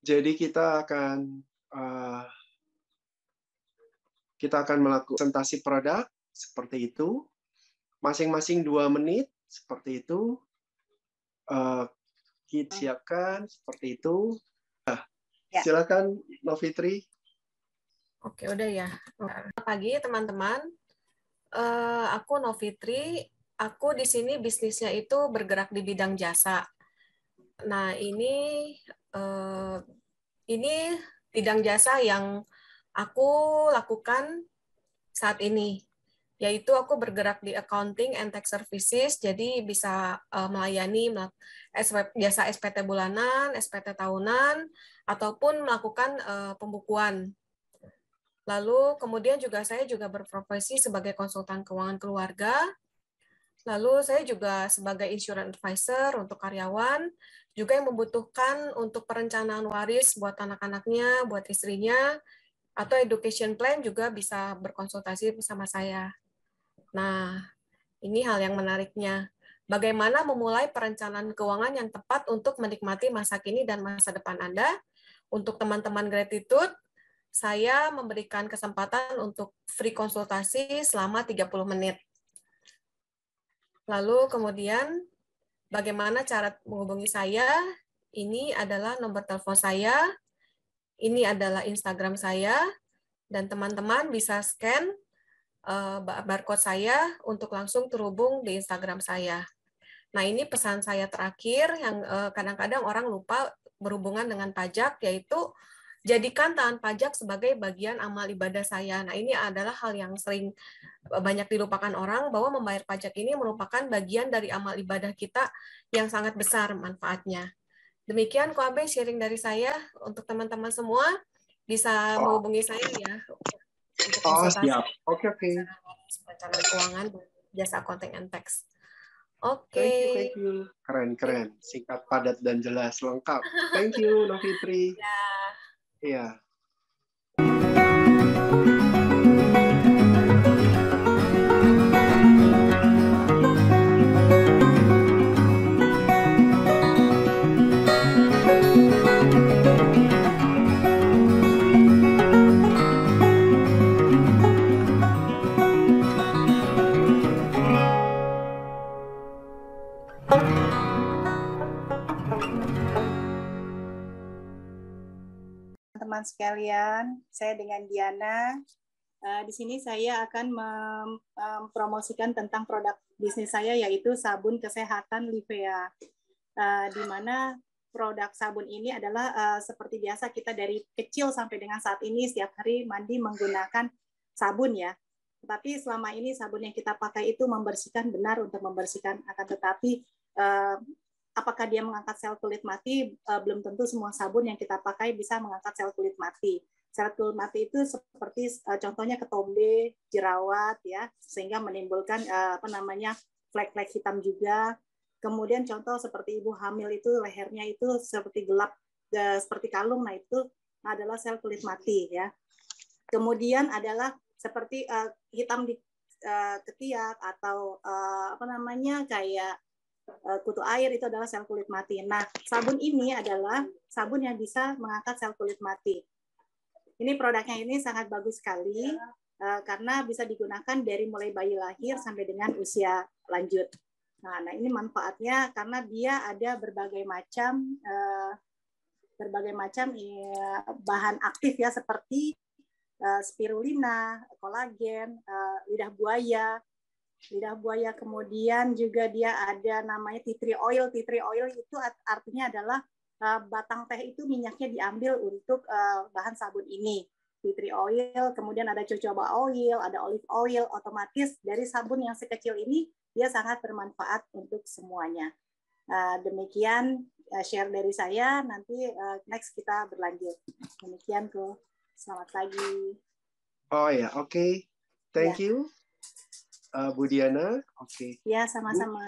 Jadi kita akan melakukan presentasi produk seperti itu, masing-masing 2 menit seperti itu. Kita siapkan seperti itu. Ya. Silakan Novitri. Oke, udah ya. Selamat pagi teman-teman. Aku Novitri. Aku di sini bisnisnya itu bergerak di bidang jasa. Nah, ini bidang jasa yang aku lakukan saat ini, yaitu aku bergerak di accounting and tax services, jadi bisa melayani jasa SPT bulanan, SPT tahunan, ataupun melakukan pembukuan. Lalu kemudian saya juga berprofesi sebagai konsultan keuangan keluarga. Lalu saya juga sebagai insurance advisor untuk karyawan, juga yang membutuhkan untuk perencanaan waris buat anak-anaknya, buat istrinya, atau education plan juga bisa berkonsultasi bersama saya. Nah, ini hal yang menariknya. Bagaimana memulai perencanaan keuangan yang tepat untuk menikmati masa kini dan masa depan Anda? Untuk teman-teman Gratitude, saya memberikan kesempatan untuk free konsultasi selama 30 menit. Lalu kemudian, bagaimana cara menghubungi saya? Ini adalah nomor telepon saya, ini adalah Instagram saya, dan teman-teman bisa scan barcode saya untuk langsung terhubung di Instagram saya. Nah, ini pesan saya terakhir yang kadang-kadang orang lupa berhubungan dengan pajak, yaitu jadikan tahan pajak sebagai bagian amal ibadah saya. Nah, ini adalah hal yang sering banyak dilupakan orang, bahwa membayar pajak ini merupakan bagian dari amal ibadah kita yang sangat besar manfaatnya. Demikian Koabe sharing dari saya. Untuk teman-teman semua, bisa menghubungi saya ya. Untuk Siap. Oke. Perencanaan keuangan, jasa accounting and tax. Oke. Thank you. Keren. Singkat, padat, dan jelas. Lengkap. Thank you, Novitri. Ya. Iya. Teman-teman sekalian, saya dengan Diana. Di sini saya akan mempromosikan tentang produk bisnis saya, yaitu sabun kesehatan Livea. Di mana produk sabun ini adalah seperti biasa kita dari kecil sampai dengan saat ini setiap hari mandi menggunakan sabun ya. Tetapi selama ini sabun yang kita pakai itu membersihkan, benar untuk membersihkan, akan tetapi apakah dia mengangkat sel kulit mati? Belum tentu semua sabun yang kita pakai bisa mengangkat sel kulit mati. Sel kulit mati itu seperti contohnya ketombe, jerawat ya, sehingga menimbulkan flek-flek hitam juga. Kemudian contoh seperti ibu hamil itu lehernya itu seperti gelap, seperti kalung, nah itu adalah sel kulit mati ya. Kemudian adalah seperti hitam di ketiak atau kayak kutu air, itu adalah sel kulit mati. Nah, sabun ini adalah sabun yang bisa mengangkat sel kulit mati. Ini produknya ini sangat bagus sekali karena bisa digunakan dari mulai bayi lahir sampai dengan usia lanjut. Nah, ini manfaatnya karena dia ada berbagai macam bahan aktif ya, seperti spirulina, kolagen, lidah buaya, kemudian juga dia ada namanya tea tree oil. Tea tree oil itu artinya adalah batang teh itu minyaknya diambil untuk bahan sabun ini. Tea tree oil, kemudian ada jojoba oil, ada olive oil, otomatis dari sabun yang sekecil ini dia sangat bermanfaat untuk semuanya. Demikian share dari saya, nanti next kita berlanjut. Demikian tuh. Selamat pagi. Oh ya, oke. Thank you. Bu Diana, oke. Ya, sama-sama.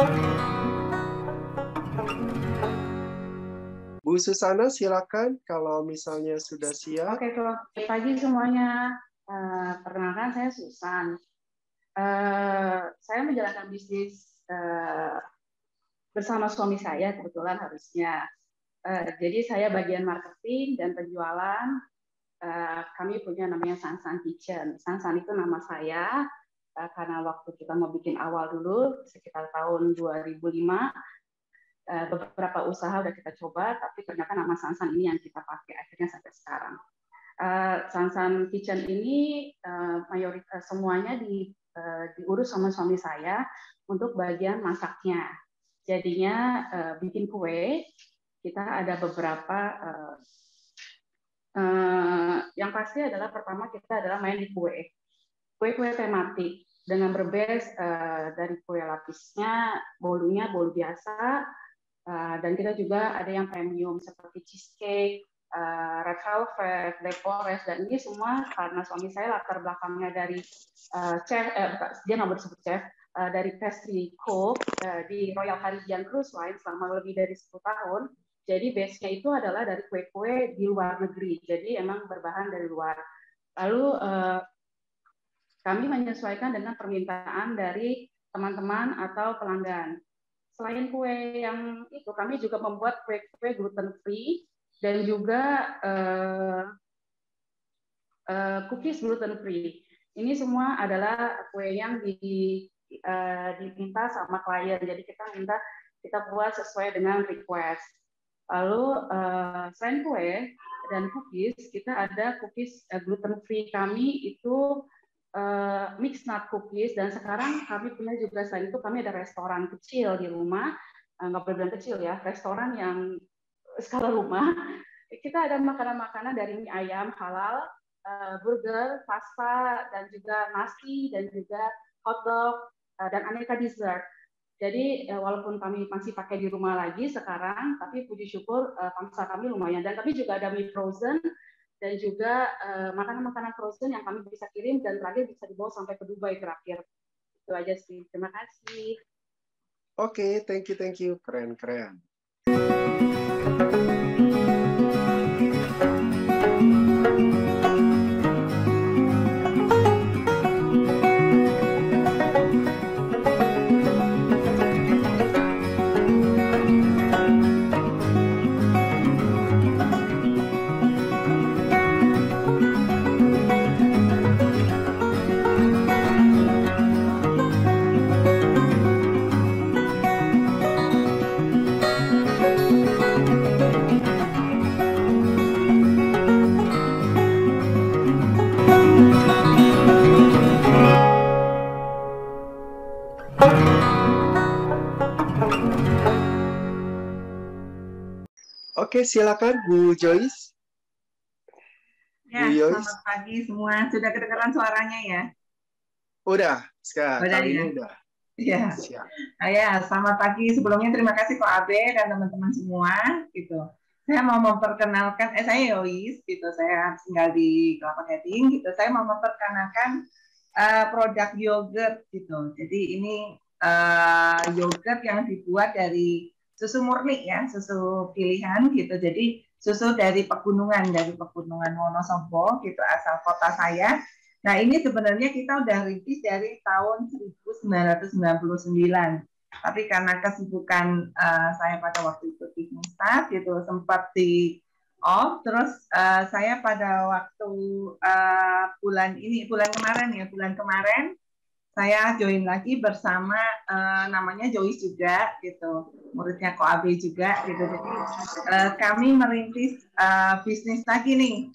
Bu Susana, silakan kalau misalnya sudah siap. Oke, selamat pagi semuanya. Perkenalkan, saya Susan. Saya menjalankan bisnis bersama suami saya, kebetulan harusnya. Jadi saya bagian marketing dan penjualan. Kami punya namanya Sansan Kitchen. Sansan itu nama saya, karena waktu kita mau bikin awal dulu, sekitar tahun 2005, beberapa usaha udah kita coba, tapi ternyata nama Sansan ini yang kita pakai akhirnya sampai sekarang. Sansan Kitchen ini mayoritas semuanya diurus sama suami saya untuk bagian masaknya. Jadinya bikin kue, kita ada beberapa. Yang pasti adalah pertama kita adalah main di kue tematik dengan berbase dari kue lapisnya, bolunya bolu biasa. Dan kita juga ada yang premium seperti cheesecake, red velvet, black forest, dan ini semua karena suami saya latar belakangnya dari chef, dia nggak boleh sebut chef, dari pastry cook di Royal Caribbean Cruise Line selama lebih dari 10 tahun. Jadi base-nya itu adalah dari kue-kue di luar negeri, jadi emang berbahan dari luar. Lalu kami menyesuaikan dengan permintaan dari teman-teman atau pelanggan. Selain kue yang itu, kami juga membuat kue-kue gluten free dan juga cookies gluten free. Ini semua adalah kue yang diminta sama klien. Jadi kita buat sesuai dengan request. Lalu selain kue dan cookies, kita ada cookies gluten free kami itu mixed nut cookies, dan sekarang kami punya juga, selain itu kami ada restoran kecil di rumah, nggak boleh bilang kecil ya, restoran yang skala rumah. Kita ada makanan-makanan dari mie ayam halal, burger, pasta, dan juga nasi, dan juga hotdog, dan aneka dessert. Jadi walaupun kami masih pakai di rumah lagi sekarang, tapi puji syukur pangsa kami lumayan. Dan kami juga ada mie frozen, dan juga makanan-makanan frozen yang kami bisa kirim dan terakhir bisa dibawa sampai ke Dubai terakhir. Itu aja sih. Terima kasih. Oke, thank you. Keren. Oke, silakan Bu Joyce. Ya, selamat pagi semua. Sudah kedengaran suaranya ya? Udah, sekarang udah, kali ya? ini udah. Ya. Ya, selamat pagi. Sebelumnya terima kasih Ko Abe dan teman-teman semua. Gitu. Saya mau memperkenalkan, saya Yois, gitu. Saya tinggal di Kelapa Gading. Gitu. Saya mau memperkenalkan produk yogurt, gitu. Jadi ini yogurt yang dibuat dari susu murni ya, susu pilihan gitu. Jadi susu dari pegunungan Wonosobo gitu, asal kota saya. Nah, ini sebenarnya kita udah rintis dari tahun 1999. Tapi karena kesibukan saya pada waktu itu bisnis start gitu, sempat di off. Terus saya pada waktu bulan kemarin saya join lagi bersama namanya Joyce juga gitu, muridnya Ko Abe juga gitu. Jadi kami merintis bisnis lagi nih,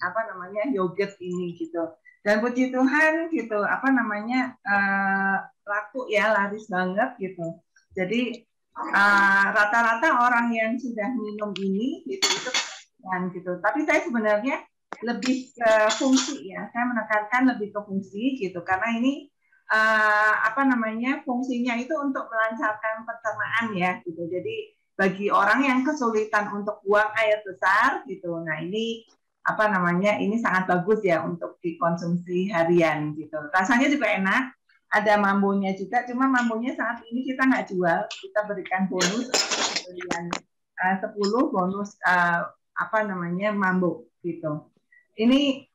yogurt ini gitu. Dan puji Tuhan gitu, laku ya, laris banget gitu. Jadi rata-rata orang yang sudah minum ini gitu itu gitu. Tapi saya sebenarnya lebih ke fungsi ya, saya menekankan lebih ke fungsi gitu, karena ini fungsinya itu untuk melancarkan pencernaan ya gitu. Jadi bagi orang yang kesulitan untuk buang air besar gitu, nah ini ini sangat bagus ya untuk dikonsumsi harian gitu. Rasanya juga enak, ada mambonya juga, cuma mambonya saat ini kita nggak jual, kita berikan bonus pembelian 10 bonus apa namanya mambo gitu. Ini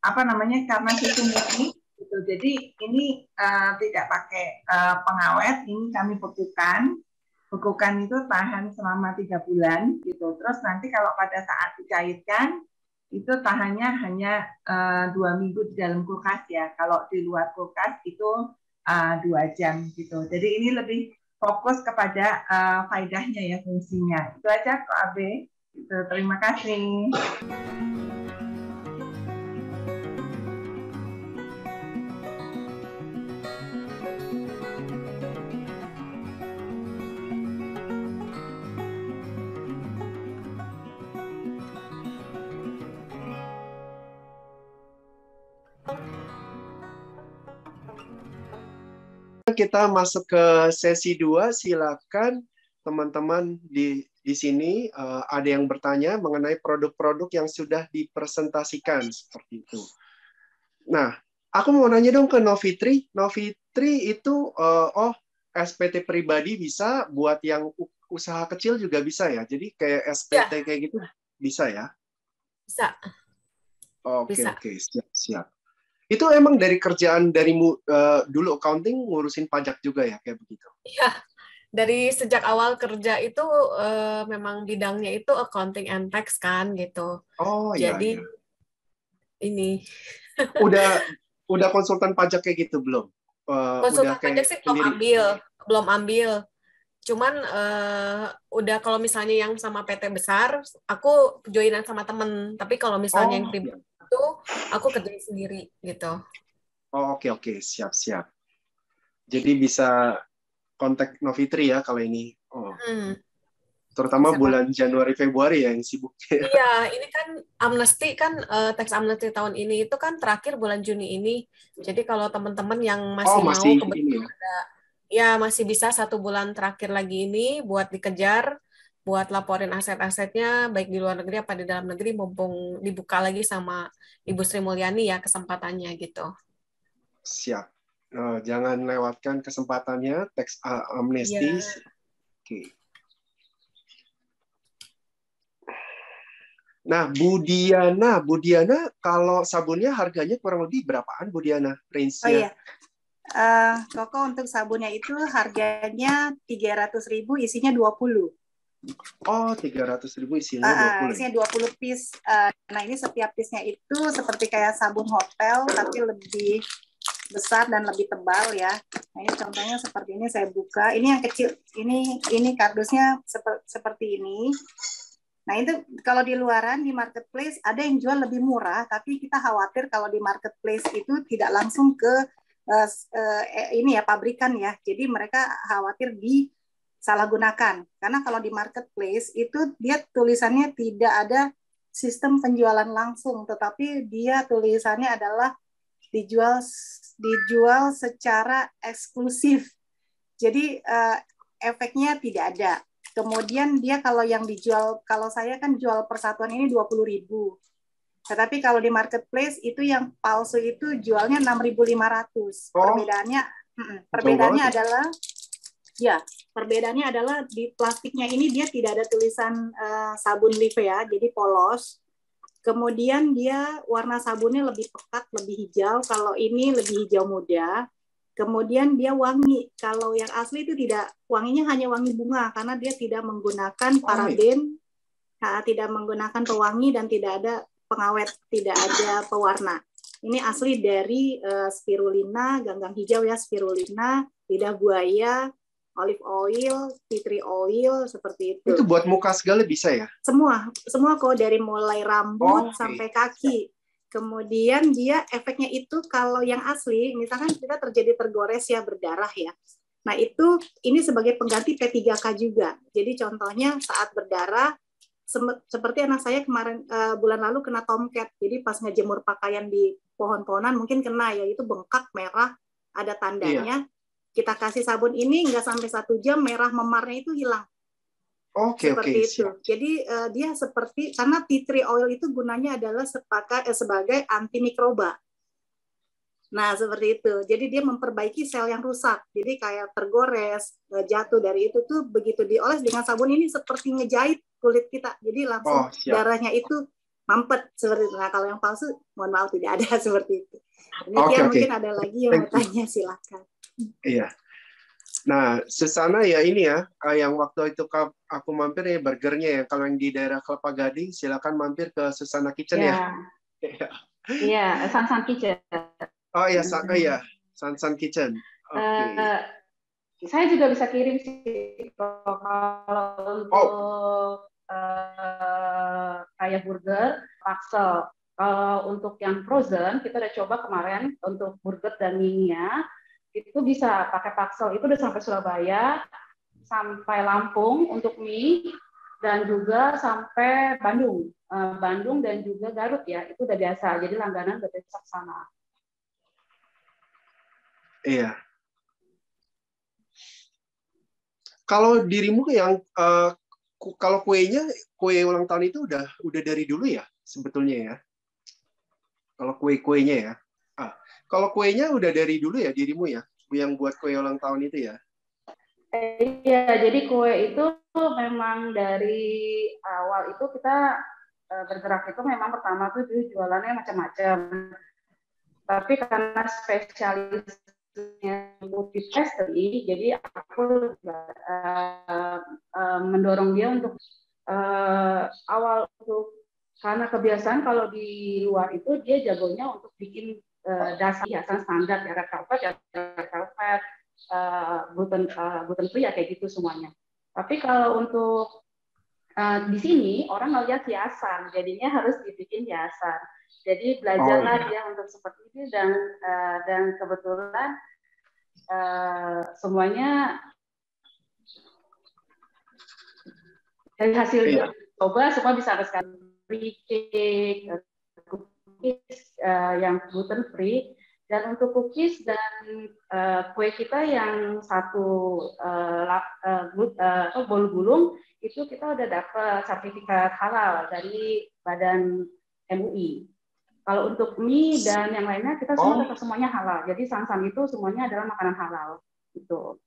apa namanya karena susu murni gitu. Jadi ini tidak pakai pengawet, ini kami bekukan. Bekukan itu tahan selama 3 bulan gitu. Terus nanti kalau pada saat dicairkan itu tahannya hanya 2 minggu di dalam kulkas ya. Kalau di luar kulkas itu 2 jam gitu. Jadi ini lebih fokus kepada faedahnya ya, fungsinya. Itu aja Ko Abe. Gitu. Terima kasih. Kita masuk ke sesi 2, silakan teman-teman di sini ada yang bertanya mengenai produk-produk yang sudah dipresentasikan seperti itu. Nah, aku mau nanya dong ke Novitri. Novitri itu SPT pribadi bisa, buat yang usaha kecil juga bisa ya. Jadi kayak SPT kayak gitu bisa ya? Bisa. Oke, siap. Itu emang dari kerjaan darimu dulu accounting ngurusin pajak juga ya kayak begitu? Iya, dari sejak awal kerja itu memang bidangnya itu accounting and tax kan gitu. Oh iya. Jadi ini udah konsultan pajak kayak gitu belum? konsultan Udah kayak pajak sih sendiri? belum ambil. Cuman udah kalau misalnya yang sama PT besar, aku joinan sama temen. Tapi kalau misalnya yang pribadi itu aku kerjain sendiri gitu. Oh oke, siap. Jadi bisa kontak Novitri ya kalau ini. Terutama bisa bulan Januari Februari ya yang sibuk. Iya, ini kan amnesti kan tax amnesty tahun ini itu kan terakhir bulan Juni ini. Jadi kalau teman-teman yang masih mau kebetulan masih bisa 1 bulan terakhir lagi ini buat dikejar, buat laporin aset-asetnya baik di luar negeri apa di dalam negeri, mumpung dibuka lagi sama Ibu Sri Mulyani ya kesempatannya gitu. Siap. Jangan lewatkan kesempatannya tax amnesty. Oke. Nah, Bu Diana kalau sabunnya harganya kurang lebih berapaan Bu Diana range-nya? Oh iya. Koko untuk sabunnya itu harganya 300.000, isinya 20. Oh, 300.000 isinya 20. Isinya 20 piece. Nah, ini setiap piece-nya itu seperti kayak sabun hotel tapi lebih besar dan lebih tebal ya. Nah, ini contohnya seperti ini, saya buka. Ini yang kecil. Ini kardusnya seperti ini. Nah, itu kalau di luaran, di marketplace ada yang jual lebih murah, tapi kita khawatir kalau di marketplace itu tidak langsung ke pabrikan ya. Jadi mereka khawatir disalahgunakan. Karena kalau di marketplace itu dia tulisannya tidak ada sistem penjualan langsung, tetapi dia tulisannya adalah dijual secara eksklusif. Jadi efeknya tidak ada. Kemudian dia kalau yang dijual, kalau saya kan jual persatuan ini 20.000. Tetapi kalau di marketplace itu yang palsu itu jualnya 6.500. Perbedaannya adalah di plastiknya ini dia tidak ada tulisan sabun Live ya, jadi polos. Kemudian dia warna sabunnya lebih pekat, lebih hijau. Kalau ini lebih hijau muda. Kemudian dia wangi. Kalau yang asli itu tidak, wanginya hanya wangi bunga karena dia tidak menggunakan paraben, tidak menggunakan pewangi dan tidak ada pengawet, tidak ada pewarna. Ini asli dari spirulina, ganggang hijau ya, spirulina, lidah buaya, olive oil, tea tree oil, seperti itu. Itu buat muka segala bisa ya? Semua kok, dari mulai rambut sampai kaki. Kemudian dia efeknya itu kalau yang asli, misalkan kita terjadi tergores ya, berdarah ya. Nah itu, ini sebagai pengganti P3K juga. Jadi contohnya saat berdarah, seperti anak saya kemarin bulan lalu kena tomcat. Jadi pas ngejemur pakaian di pohon-pohonan mungkin kena ya, itu bengkak merah, ada tandanya. Iya. Kita kasih sabun ini nggak sampai 1 jam merah memarnya itu hilang. Seperti itu. Siap. Jadi dia seperti, karena tea tree oil itu gunanya adalah sebagai antimikroba. Nah, seperti itu. Jadi dia memperbaiki sel yang rusak. Jadi kayak tergores, jatuh dari itu tuh begitu dioles dengan sabun ini seperti ngejahit kulit kita. Jadi langsung darahnya itu mampet seperti itu. Nah, kalau yang palsu, mohon maaf tidak ada seperti itu. Demikian mungkin ada lagi yang mau tanya, silakan. Iya. Nah, Susana ya ini ya, yang waktu itu aku mampir ya burgernya ya. Kalau yang di daerah Kelapa Gading, silakan mampir ke Susana Kitchen ya. Iya, Sansan Kitchen. Oh iya, Sansan Kitchen. Saya juga bisa kirim sih kalau untuk kayak burger, parcel. Kalau untuk yang frozen, kita udah coba kemarin untuk burger dan mie-nya, itu bisa pakai parcel. Itu udah sampai Surabaya, sampai Lampung untuk mie, dan juga sampai Bandung. Bandung dan juga Garut ya, itu udah biasa. Jadi langganan udah biasa ke sana. Iya. Kalau dirimu yang kalau kue ulang tahun itu udah dari dulu ya sebetulnya ya. Kalau kuenya ya. Kalau kuenya udah dari dulu ya dirimu ya, yang buat kue ulang tahun itu ya. Iya, jadi kue itu memang dari awal itu kita bergerak itu memang pertama tuh jualannya macam-macam. Tapi karena spesialisnya multi pastry, jadi aku mendorong dia untuk awal untuk karena kebiasaan kalau di luar itu dia jagonya untuk bikin dasar hiasan standar ya, red velvet, gluten free ya kayak gitu semuanya. Tapi kalau untuk di sini orang ngelihat hiasan, jadinya harus dibikin hiasan. Jadi belajarlah dia untuk seperti ini dan kebetulan semuanya dari hasil coba semua bisa sekarang free cake, cookies yang gluten free, dan untuk cookies dan kue kita yang satu bolu gulung itu kita udah dapat sertifikat halal dari Badan MUI. Kalau untuk mie dan yang lainnya kita semua dapat semuanya halal. Jadi Sansan itu semuanya adalah makanan halal gitu.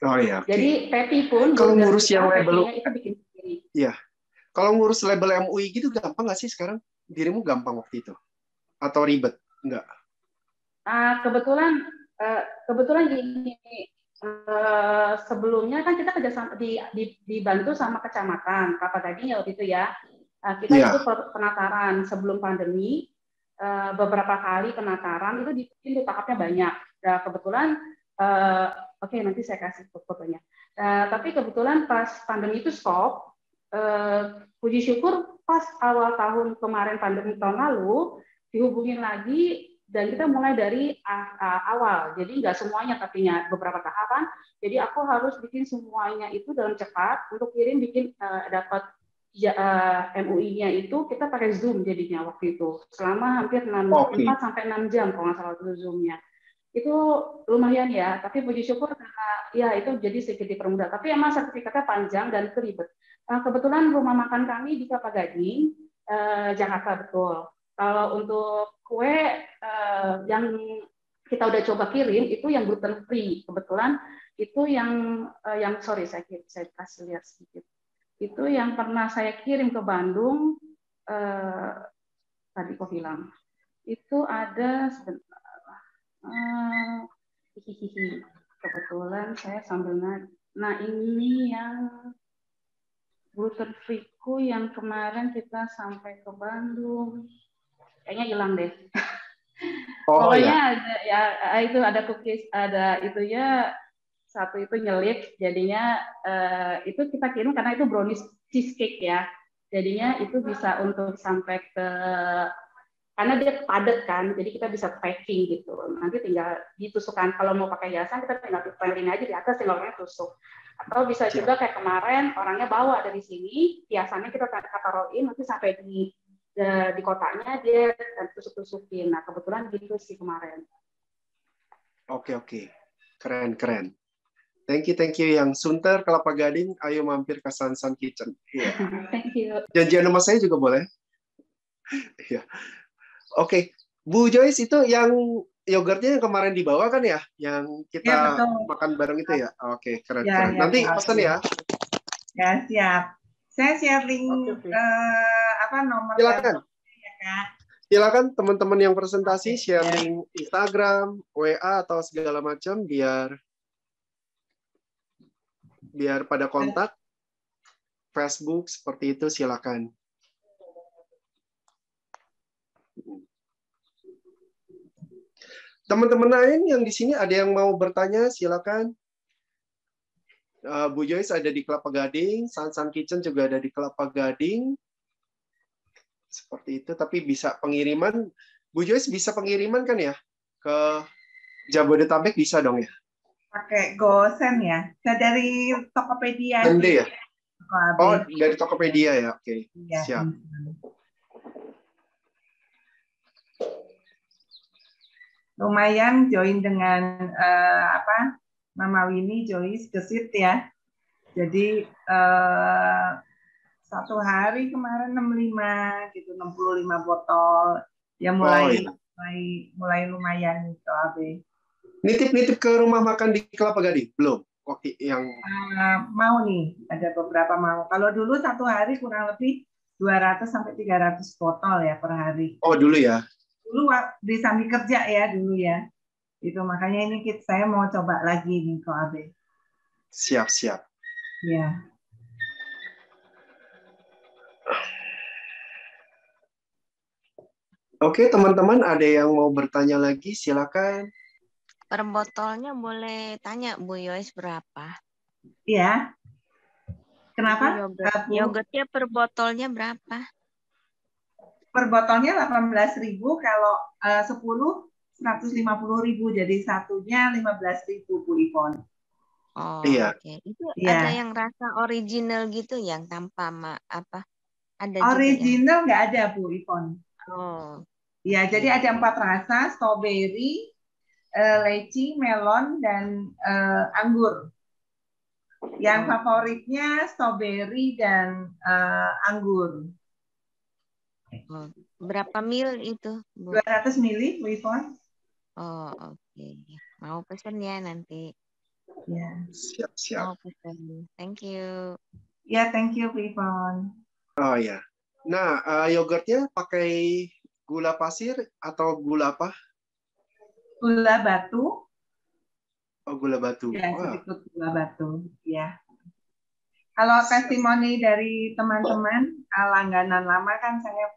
Oh iya. Okay. Jadi patty pun kalau ngurus yang label itu bikin sendiri. Iya. Kalau ngurus label MUI gitu gampang nggak sih sekarang? Dirimu gampang waktu itu? Atau ribet? Enggak? Kebetulan gini, sebelumnya kan kita kerjasama dibantu sama kecamatan Kelapa Gading ya waktu itu ya. Kita ikut penataran sebelum pandemi, beberapa kali penataran itu di tahapnya banyak. Nah, kebetulan, oke, nanti saya kasih fotonya. Tapi kebetulan pas pandemi itu stop, puji syukur pas awal tahun kemarin pandemi tahun lalu dihubungin lagi dan kita mulai dari awal. Jadi nggak semuanya tapi beberapa tahapan. Jadi aku harus bikin semuanya itu dalam cepat untuk bikin dapat MUI-nya itu kita pakai Zoom jadinya waktu itu selama hampir 4 sampai 6 jam kalau nggak salah itu Zoom-nya. Itu lumayan ya, tapi puji syukur karena ya itu jadi sedikit dipermudah. Tapi emang sertifikatnya panjang dan ribet. Kebetulan rumah makan kami di Kelapa Gading, Jakarta betul. Kalau untuk kue yang kita udah coba kirim itu yang gluten free. Kebetulan itu yang sorry saya kasih lihat sedikit. Itu yang pernah saya kirim ke Bandung, tadi kok hilang. Itu ada sebentar. Kebetulan saya sambil nah ini yang gluten free-ku yang kemarin kita sampai ke Bandung. Kayaknya hilang deh. Pokoknya itu ada cookies, ada itu ya. Satu itu nyelip, jadinya itu kita kirim karena itu brownies cheesecake ya, jadinya itu bisa untuk sampai ke karena dia padat kan, jadi kita bisa packing gitu. Nanti tinggal ditusukkan kalau mau pakai hiasan kita tinggal tempelin aja di atas, tinggal tusuk. Atau bisa juga kayak kemarin orangnya bawa dari sini, hiasannya kita taruhin nanti sampai di kotaknya dia tusuk-tusukin. Nah kebetulan gitu sih kemarin. Oke. Keren. Thank you yang Sunter Kelapa Gading, ayo mampir ke Sansan Kitchen. Yeah. Thank you. Janjian sama saya juga boleh. Iya. Oke, Bu Joyce itu yang yogurtnya yang kemarin dibawa kan ya, yang Ya, kita betul. makan bareng itu ya? Oke, keren Ya, keren. ya, Nanti Pak. pesan ya. Ya, siap. Saya share link Oke. nomor Silakan. ya, Kak. Silakan teman-teman yang presentasi Oke, share ya. link Instagram, WA atau segala macam biar pada kontak. Facebook seperti itu silakan. Teman-teman lain yang di sini ada yang mau bertanya silakan. Bu Joyce ada di Kelapa Gading, San Kitchen juga ada di Kelapa Gading. Seperti itu, tapi bisa pengiriman. Bu Joyce bisa pengiriman kan ya? Ke Jabodetabek bisa dong ya? Pakai GoSend ya. Saya dari Tokopedia MD sih. ya? Oh, dari Tokopedia ya? Oke, Iya, siap. Lumayan join dengan Mama Winnie Joyce Gesit ya. Jadi satu hari kemarin 65 gitu, 65 botol. Ya mulai lumayan gitu, Abe. Nitip-nitip ke rumah makan di Kelapa Gading? Belum? Waktu yang mau nih, ada beberapa mau. Kalau dulu satu hari kurang lebih 200 sampai 300 botol ya per hari. Oh, dulu ya? Dulu di sambil kerja ya dulu ya. Itu makanya ini saya mau coba lagi nih ke Abe. Siap. Ya. Oke, teman-teman ada yang mau bertanya lagi? Silakan. Per botolnya boleh tanya Bu Yois berapa? Iya. Kenapa? Yogurtnya per botolnya berapa? Per botolnya 18.000, kalau 10 150.000, jadi satunya 15.000 Bu Ivon. Oh, iya. Oke. Itu ada yang rasa original gitu yang tanpa apa? Ada original nggak ada Bu Ivon. Oh. Ya, jadi ada 4 rasa, strawberry, leci, melon, dan anggur. Yang favoritnya strawberry dan anggur. Berapa mil itu, Bu? 200 mili, Bu Ivon. Oh, oke. Mau pesen ya nanti. Ya. Siap. Mau pesen. Thank you. Ya, thank you, Bu Ivon. Oh ya. Nah, yogurtnya pakai gula pasir atau gula apa? Gula batu. Oh, gula batu. Ya, sedikit gula batu. Ya. Kalau testimoni dari teman-teman langganan lama kan saya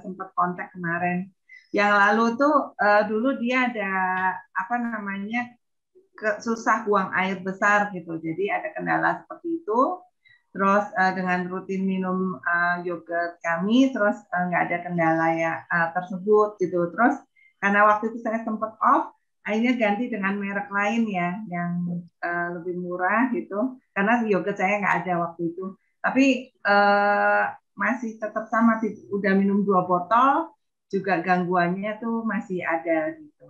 sempat kontak kemarin. Yang lalu tuh dulu dia ada susah buang air besar gitu. Jadi ada kendala seperti itu. Terus dengan rutin minum yogurt kami, terus nggak ada kendala ya tersebut gitu. Terus karena waktu itu saya sempat off, akhirnya ganti dengan merek lain ya, yang lebih murah gitu. Karena yogurt saya nggak ada waktu itu. Tapi masih tetap sama, udah minum 2 botol, juga gangguannya tuh masih ada gitu.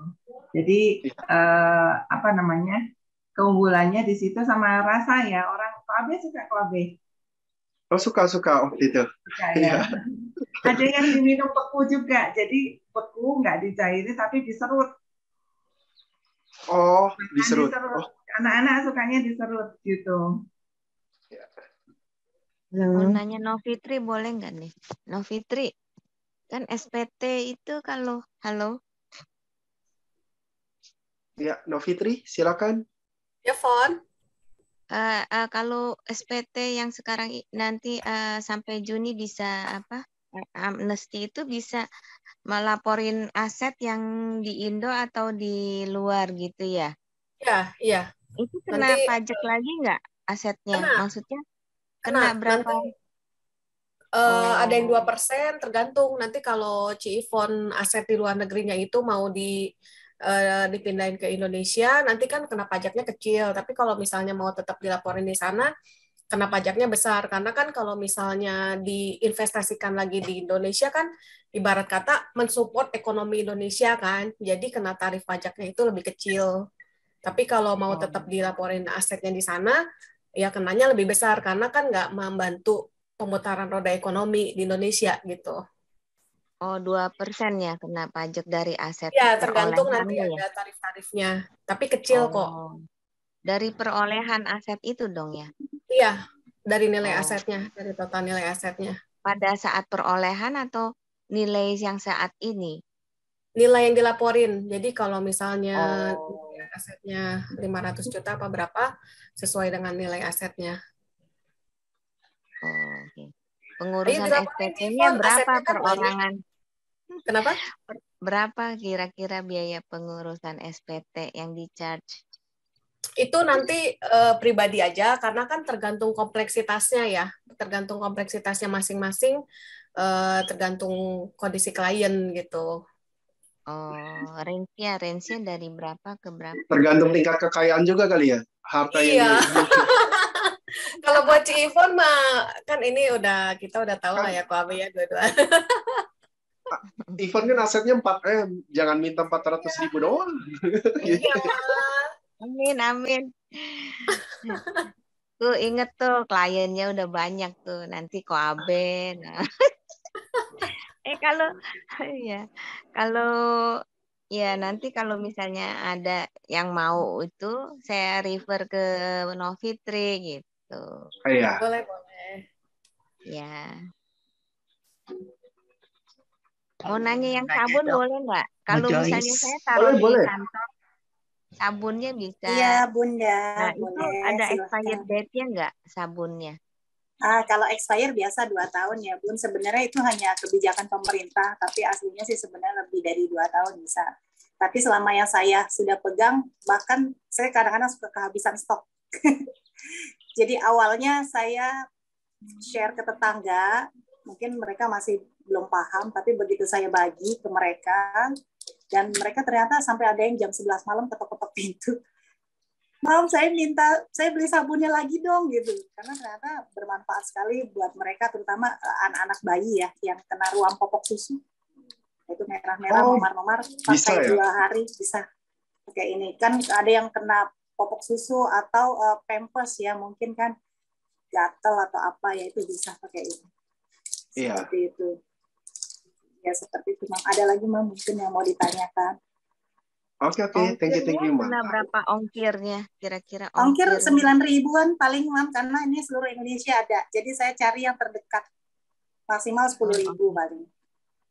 Jadi keunggulannya di situ sama rasa ya. Orang Abe suka Abe. Oh, suka waktu itu. Suka ya. Ada yang diminum beku juga. Jadi beku nggak dicairin tapi diserut. Oh, diserut. Anak-anak sukanya diserut gitu. Mau nanya Novitri boleh nggak nih? Novitri, kan SPT itu kalau halo. Ya, Novitri, silakan. Ya, Fon. Kalau SPT yang sekarang nanti sampai Juni bisa amnesti itu bisa melaporin aset yang di Indo atau di luar gitu ya? Iya. Itu kena pajak lagi nggak asetnya? Maksudnya kena berapa? Nanti, ada yang 2%, tergantung. Nanti kalau Ci Ivon aset di luar negerinya itu mau dipindahin ke Indonesia, nanti kan kena pajaknya kecil. Tapi kalau misalnya mau tetap dilaporin di sana, kena pajaknya besar. Karena kan kalau misalnya diinvestasikan lagi di Indonesia kan, ibarat kata mensupport ekonomi Indonesia kan, jadi kena tarif pajaknya itu lebih kecil. Tapi kalau mau tetap dilaporin asetnya di sana, ya kenanya lebih besar karena kan nggak membantu pemutaran roda ekonomi di Indonesia gitu. Oh, 2% ya kena pajak dari aset Ya, tergantung nanti perolehannya ya. ada tarif-tarifnya. Tapi kecil kok. Oh, dari perolehan aset itu dong ya. Iya, dari nilai Oh, asetnya, dari total nilai asetnya. pada saat perolehan atau nilai yang saat ini? Nilai yang dilaporin. Jadi kalau misalnya Oh, nilai asetnya 500 juta apa berapa, sesuai dengan nilai asetnya. oh, oke. Ayo Pengurusan dilaporin di SPT-nya Ivon, berapa asetnya kan banyak. perorangan? Kenapa? Berapa kira-kira biaya pengurusan SPT yang di-charge? Itu nanti pribadi aja, karena kan tergantung kompleksitasnya ya. Tergantung kompleksitasnya masing-masing, tergantung kondisi klien gitu. Oh, range-nya dari berapa ke berapa? Tergantung tingkat kekayaan juga kali ya, harta yang Iya. dimiliki. Kalau buat Ci Ivon mah, kan ini kita udah tahu lah Kan ya, Koabe ya, dua-dua. Ivan kan asetnya 4M, jangan minta 400.000 doang. Iya. Amin, amin. Tuh inget tuh kliennya udah banyak tuh, nanti koabe. Nah. Kalau ya, kalau ya nanti kalau misalnya ada yang mau itu saya refer ke Novitri gitu. Iya. Boleh, boleh. Ya. Mau nanya yang sabun boleh nggak? Kalau misalnya saya taruh di Boleh. kantor, sabunnya bisa. Iya, Bunda. Nah, itu Boleh, ada silahkan. expired date-nya nggak sabunnya? Kalau expire biasa 2 tahun ya, Bun. Sebenarnya itu hanya kebijakan pemerintah, tapi aslinya sih sebenarnya lebih dari 2 tahun bisa. Tapi selama yang saya sudah pegang, bahkan saya kadang-kadang suka kehabisan stok. Jadi awalnya saya share ke tetangga, mungkin mereka masih belum paham, tapi begitu saya bagi ke mereka, dan mereka ternyata sampai ada yang jam 11 malam ketok-ketok pintu. Mam, saya beli sabunnya lagi dong gitu, karena ternyata bermanfaat sekali buat mereka, terutama anak-anak bayi ya yang kena ruam popok susu, itu merah-merah, memar-memar, pakai ya? 2 hari bisa pakai ini. Kan ada yang kena popok susu atau pampers ya, mungkin kan gatel atau apa ya, itu bisa pakai ini. Seperti itu. Ya seperti itu, Mam. Ada lagi, Mam, mungkin yang mau ditanyakan? Oke, thank you, Mam. Kena berapa ongkirnya kira-kira? Ongkir 9.000-an paling, Mam, karena ini seluruh Indonesia ada. Jadi saya cari yang terdekat. Maksimal 10.000 paling.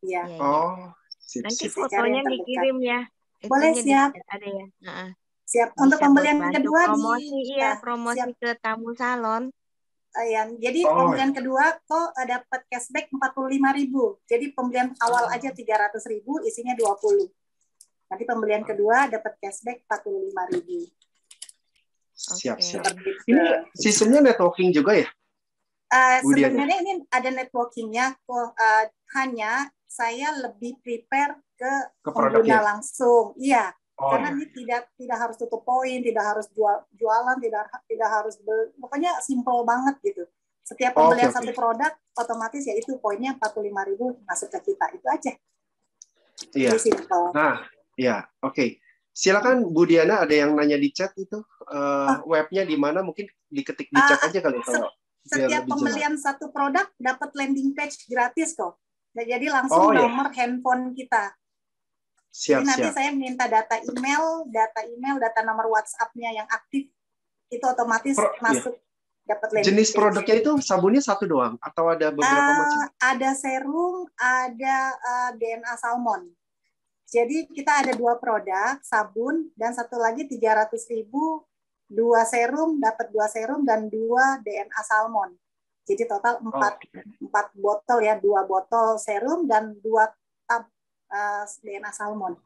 Iya. Oh, nanti fotonya dikirim ya. Boleh, siap. Ada ya. Siap. Untuk pembelian kedua promosi ke tamu salon. Jadi pembelian kedua kok dapat cashback 45.000. Jadi pembelian awal aja 300.000, isinya 20. Nanti pembelian kedua dapat cashback 45.000. Siap. Ini sistemnya networking juga ya? Sebenarnya ini ada networkingnya, hanya saya lebih prepare ke pengguna langsung. Iya, karena ini tidak harus tutup poin, tidak harus jualan, tidak harus pokoknya simple banget gitu. Setiap pembelian satu produk, otomatis ya itu poinnya 45.000 masuk ke kita, itu aja. Iya. Nah, ya, oke. Silakan Bu Diana, ada yang nanya di chat itu webnya di mana, mungkin diketik di chat aja kali kalau setiap pembelian satu produk dapat landing page gratis kok. Jadi langsung nomor handphone kita. Jadi nanti saya minta data email, data nomor WhatsApp-nya yang aktif, itu otomatis masuk dapat landing jenis page. Produknya itu sabunnya satu doang atau ada beberapa macam? Ada serum, ada DNA salmon. Jadi kita ada 2 produk, sabun, dan satu lagi 300.000, 2 serum, dapat 2 serum dan 2 DNA salmon. Jadi total 4 botol ya, 2 botol serum dan 2 tab DNA salmon.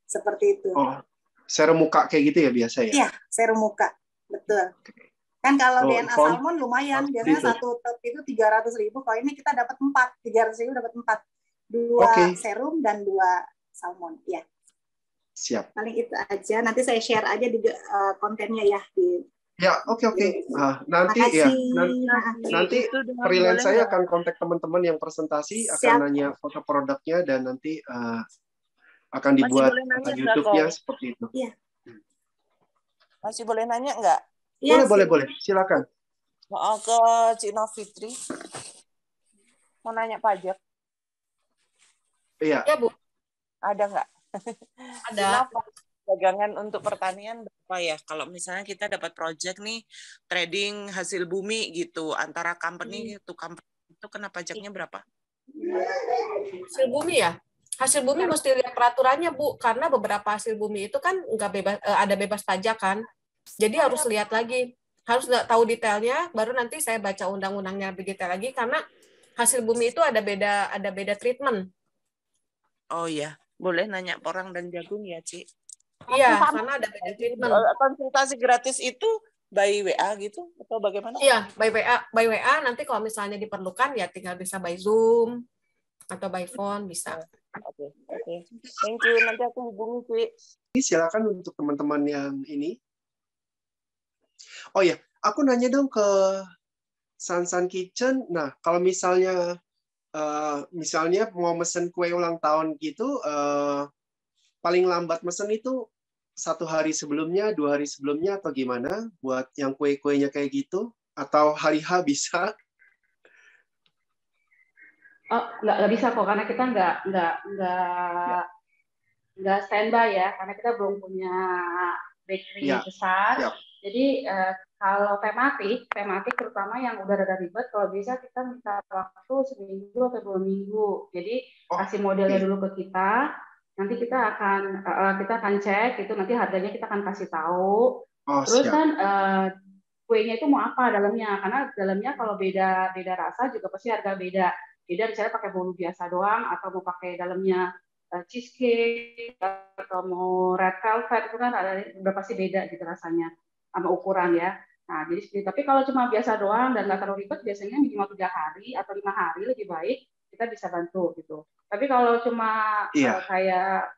Seperti itu. Serum muka kayak gitu ya biasa ya? Iya, serum muka. Betul. Kan kalau DNA salmon lumayan, biasanya satu tab itu 300.000, kalau ini kita dapat 4, 300.000 dapat 4. 2 serum dan 2 salmon, ya. Siap. Paling itu aja. Nanti saya share aja di kontennya ya. Ya, oke. Nanti freelance saya akan kontak teman-teman yang presentasi, akan nanya foto produknya dan nanti akan dibuat YouTube-nya seperti itu. Iya. Masih boleh nanya nggak? Ya, boleh. Silakan. Mau ke Cik Novitri. Mau nanya pajak. Iya. Ya, Bu. Ada nggak? Ada. Kenapa? Dagangan untuk pertanian berapa ya? Kalau misalnya kita dapat project nih, trading hasil bumi gitu, antara company to company, itu kena pajaknya berapa? Hasil bumi ya? Hasil bumi mesti lihat peraturannya, Bu, karena beberapa hasil bumi itu kan nggak bebas, ada bebas pajak kan. Jadi harus lihat lagi, harus tahu detailnya, baru nanti saya baca undang-undangnya lebih detail lagi, karena hasil bumi itu ada beda treatment. Oh iya, boleh nanya porang dan jagung ya, Ci? Iya, karena ada beda treatment. Konsultasi gratis itu by WA gitu atau bagaimana? Iya, by WA. Nanti kalau misalnya diperlukan ya tinggal bisa by Zoom atau by phone bisa. Oke. Thank you. Nanti aku hubungi, Ci. Silakan untuk teman-teman yang ini. Oh ya, aku nanya dong ke Sansan Kitchen. Nah, kalau misalnya mau mesen kue ulang tahun gitu, paling lambat mesen itu 1 hari sebelumnya, 2 hari sebelumnya, atau gimana? Buat yang kue-kuenya kayak gitu, atau hari H bisa? Oh, nggak bisa kok, karena kita nggak standby ya, karena kita belum punya bakery besar. Jadi kalau tematik terutama yang udah rada ribet, kalau bisa kita minta waktu seminggu atau 2 minggu. Jadi kasih modelnya dulu ke kita, nanti kita akan cek itu, nanti harganya kita akan kasih tahu. Terus kan kuenya itu mau apa dalamnya, karena dalamnya kalau beda rasa juga pasti harga beda. Beda misalnya pakai bolu biasa doang atau mau pakai dalamnya cheesecake atau mau red velvet, itu kan udah pasti beda gitu rasanya sama ukuran ya. Nah, jadi tapi kalau cuma biasa doang dan nggak terlalu ribet, biasanya minimal 3 hari atau 5 hari lebih baik kita bisa bantu gitu. Tapi kalau cuma kayak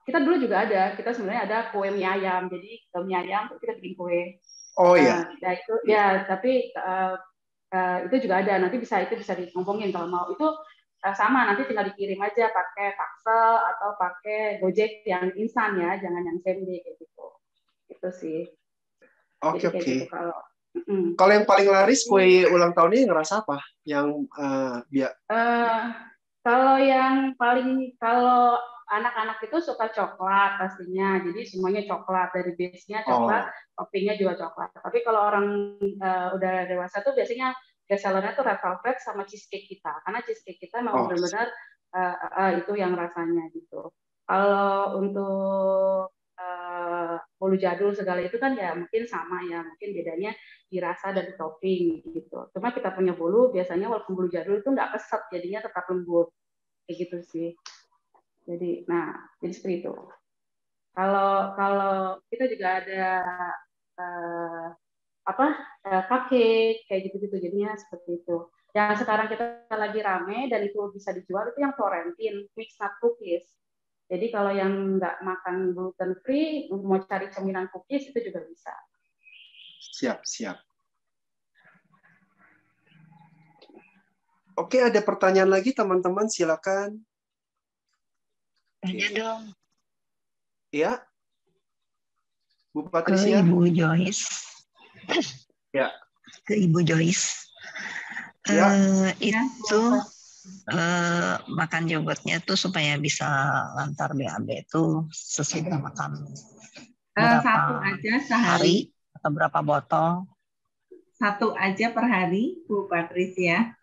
kita dulu juga kita sebenarnya ada kue mie ayam. Jadi mie ayam kita bikin kue. Oh iya. Nah, itu ya, tapi itu juga ada. Nanti itu bisa dikompongin kalau mau. Itu sama, nanti tinggal dikirim aja pakai Paxel atau pakai Gojek yang instan ya, jangan yang same day kayak gitu. Itu sih. Oke. Gitu, kalau yang paling laris kue ulang tahunnya yang rasa apa? Yang kalau anak-anak itu suka coklat pastinya, jadi semuanya coklat, dari base-nya coklat, toppingnya juga coklat. Tapi kalau orang udah dewasa tuh biasanya bestsellernya tuh red velvet sama cheesecake kita, karena cheesecake kita memang benar-benar itu yang rasanya gitu. Kalau untuk bolu jadul segala itu kan ya mungkin sama ya, mungkin bedanya di rasa dan di topping gitu. Cuma kita punya bolu biasanya walaupun bolu jadul itu nggak keset, jadinya tetap lembut kayak gitu sih. Jadi seperti itu. Kalau kita juga ada cupcake kayak gitu-gitu, jadinya seperti itu. Yang sekarang kita lagi rame dan itu bisa dijual itu yang Florentine mixed nut cookies. Jadi kalau yang nggak makan gluten free, mau cari cemilan cookies itu juga bisa. Siap. Oke, ada pertanyaan lagi teman-teman, silakan. Tanya dong. Ya, Bu Patricia. Ke Ibu Joyce. Ya. Ke Ibu Joyce. Ya. Itu makan yogurtnya tuh supaya bisa lantar BAB itu sesuai sama kami. Satu aja sehari. Atau berapa botol? 1 aja per hari, Bu Patricia.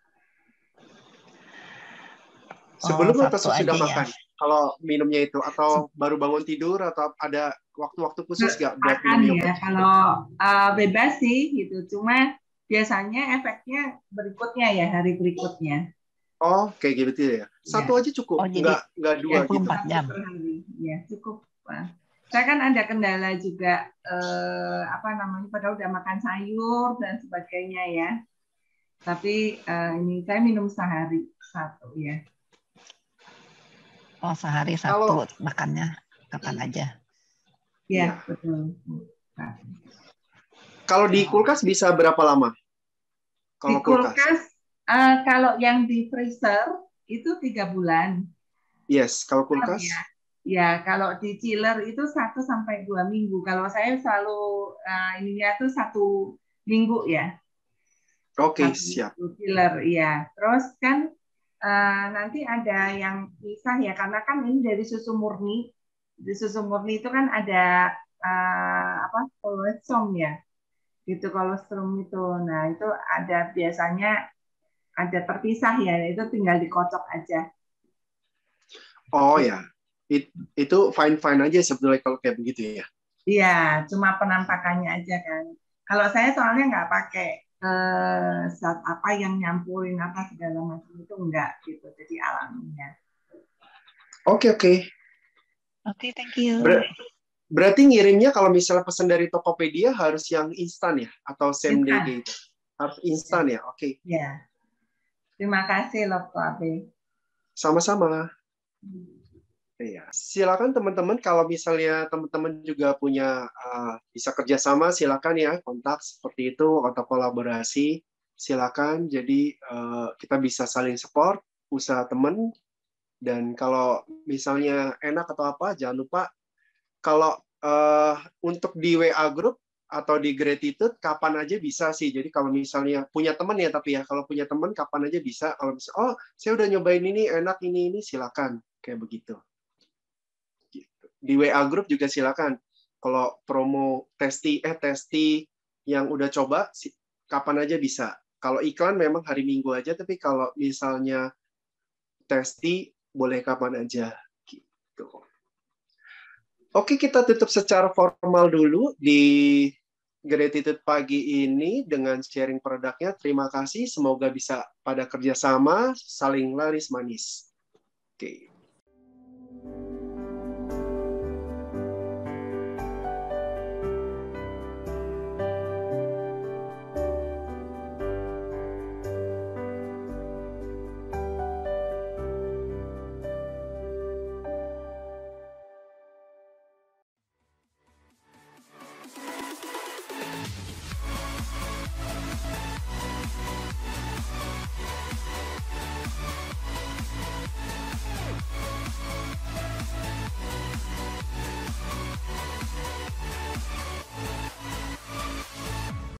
Sebelum atau sesudah makan? Kalau minumnya itu, atau baru bangun tidur, atau ada waktu-waktu khusus nggak buat minum yogurt? Ya, kalau bebas sih gitu. Cuma biasanya efeknya berikutnya ya, hari berikutnya. Oh, kayak gitu ya. 1 aja cukup, nggak 2 gitu. 24 jam. Ya, cukup. Saya kan ada kendala juga, padahal udah makan sayur dan sebagainya ya. Tapi ini saya minum sehari 1 ya. Oh, sehari 1, makannya kapan aja. Ya, betul. Kalau di kulkas bisa berapa lama? Di kulkas, kalau yang di freezer itu 3 bulan. Yes, kalau kulkas? Ya, kalau di chiller itu 1 sampai 2 minggu. Kalau saya selalu ininya tuh 1 minggu ya. Oke, siap. Chiller, ya. Terus kan nanti ada yang pisah ya, karena kan ini dari susu murni. Di susu murni itu kan ada kolostrum ya, gitu kolostrum itu. Nah itu ada biasanya ada terpisah ya, itu tinggal dikocok aja. Oh ya, itu fine-fine aja sebetulnya kalau kayak begitu ya. Iya, cuma penampakannya aja kan. Kalau saya soalnya nggak pakai zat apa yang nyampurin apa segala macam itu enggak gitu, jadi alaminya. Oke. Oke, thank you. Berarti ngirimnya kalau misalnya pesan dari Tokopedia harus yang instan ya, atau same day gitu? Harus instan ya, oke. Ya, terima kasih loh Pak Abe. Sama-sama. Iya, silakan teman-teman kalau misalnya teman-teman juga punya bisa kerjasama, silakan ya kontak seperti itu atau kolaborasi, silakan. Jadi kita bisa saling support usaha teman. Dan kalau misalnya enak atau apa, jangan lupa kalau untuk di WA group atau di Gratitude kapan aja bisa sih. Jadi kalau misalnya punya teman ya, tapi ya kalau punya teman kapan aja bisa. Kalau misalnya, oh saya udah nyobain ini enak ini silakan kayak begitu. Di WA group juga silakan. Kalau promo testi yang udah coba kapan aja bisa. Kalau iklan memang hari Minggu aja, tapi kalau misalnya testi boleh kapan aja gitu. Oke, kita tutup secara formal dulu di Gratitude pagi ini dengan sharing produknya. Terima kasih, semoga bisa pada kerjasama, saling laris manis. Oke.